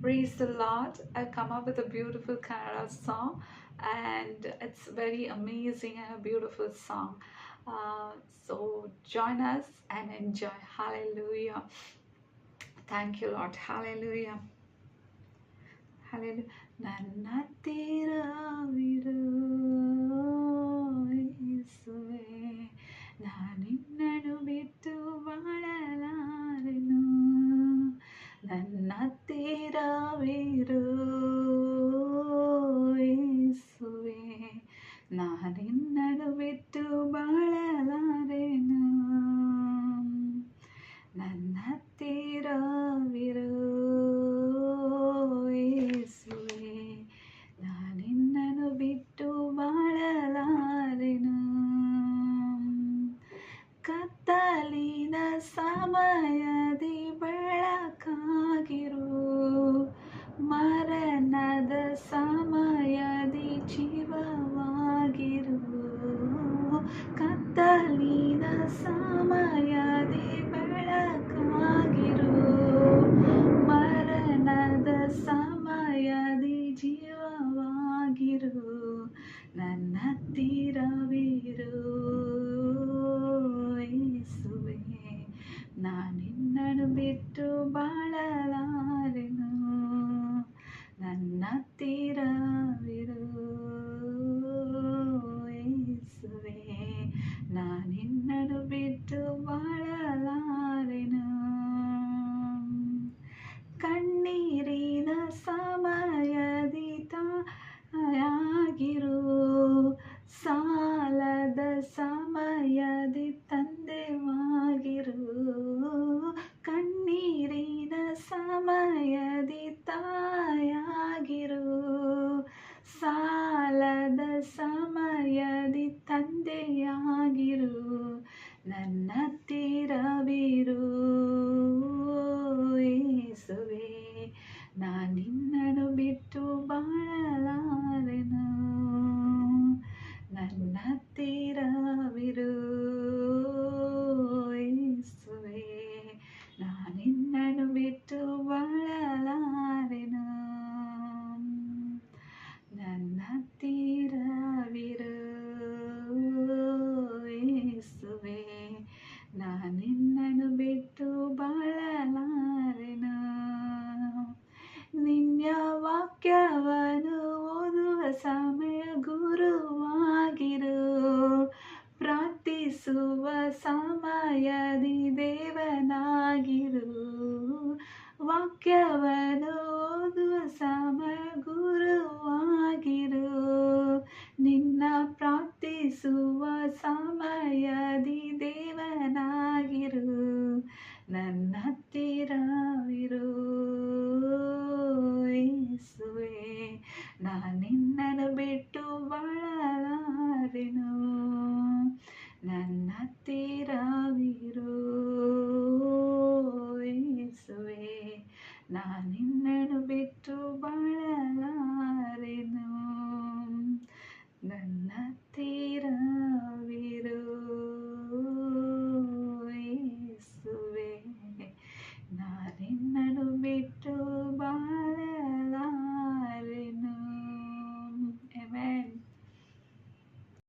Praise the Lord. I come up with a beautiful Kannada song, and it's very amazing and a beautiful song. So join us and enjoy. Hallelujah. Thank you, Lord. Hallelujah. Hallelujah. ನನ್ನ ಹತ್ತಿರವಿರು ಯೇಸುವೇ, ನಾನಿನ್ನನು ಬಿಟ್ಟು ಬಾಳಲಾರೆನು. ನನ್ನ ಹತ್ತಿರವಿರು ಯೇಸುವೇ, ನಾನಿನ್ನನು ಬಿಟ್ಟು ಬಾಳಲಾರೆನು. ನನ್ನ ಹತ್ತಿರವಿರು ಯೇಸುವೇ, ನಾನಿನ್ನನು ಬಿಟ್ಟು ಬಾಳಲಾರೆನು. ಕತ್ತಲಿನ ಸಮಯದಿ ಬೆಳಕಾಗಿರು, ಮರಣದ ಸಮಯದಿ ಜೀವವಾಗಿರು. ಕತ್ತಲಿನ ಸಮಯದಿ ಬೆಳಕಾಗಿರು, ಮರಣದ ಸಮಯದಿ ಜೀವವಾಗಿರು. ನನ್ನ ಹತ್ತಿರವಿರು ಯೇಸುವೇ, ನಾನಿನ್ನನು ಬಿಟ್ಟು ಬಾಳಲಾರೆನು. ನನ್ನ ಹತ್ತಿರವಿರು ಯೇಸುವೇ, ನಾನಿನ್ನನು ಬಿಟ್ಟು ಬಾಳಲಾರೆನು. ಕಣ್ಣೀರಿನ ಸಮಯದಿ ತಾಯಾಗಿರು, ಸಾಲದ ಸಮಯದಿ ತಂದೆವಾಗಿರು. ಕಣ್ಣೀರಿನ ಸಮಯದಿ ತಾಯಾಗಿರು, ಸಾಲದ ಸಮಯದಿ ತಂದೆಯಾಗಿರು. ನನ್ನ ಹತ್ತಿರವಿರು ಯೇಸುವೇ, ನಾನಿನ್ನನು ಬಿಟ್ಟು ಬಾಳಲಾರೆನು. ನನ್ನ ಹತ್ತಿರವಿರು ಯೇಸುವೇ, ನಾನಿನ್ನನು ಬಿಟ್ಟು ಬಾಳಲಾರೆನು. ನನ್ನ ಹತ್ತಿರವಿರು ಯೇಸುವೇ, ನಾನಿನ್ನನು ಬಿಟ್ಟು ಬಾಳಲಾರೆನು. ನಿನ್ನ ವಾಕ್ಯವನ್ನು ಓದುವ ಸಮಯ ಗುರುವಾಗಿರು, ಪ್ರಾರ್ಥಿಸುವ ಸಮಯದಿ ದೇವನಾಗಿರು. ವಾಕ್ಯವನ್ನು ಓದುವ ಸಮಯ ಗುರುವಾಗಿರು, ನಿನ್ನ ಪ್ರಾರ್ಥಿಸುವ ಸಮಯದಿ ದೇವನಾಗಿರು. ನನ್ನ ಹತ್ತಿರವಿರು ಯೇಸುವೇ, ನಾನಿನ್ನನು ಬಿಟ್ಟು ಬಾಳಲಾರೆನು. ನನ್ನ ಹತ್ತಿರವಿರು ಯೇಸುವೇ,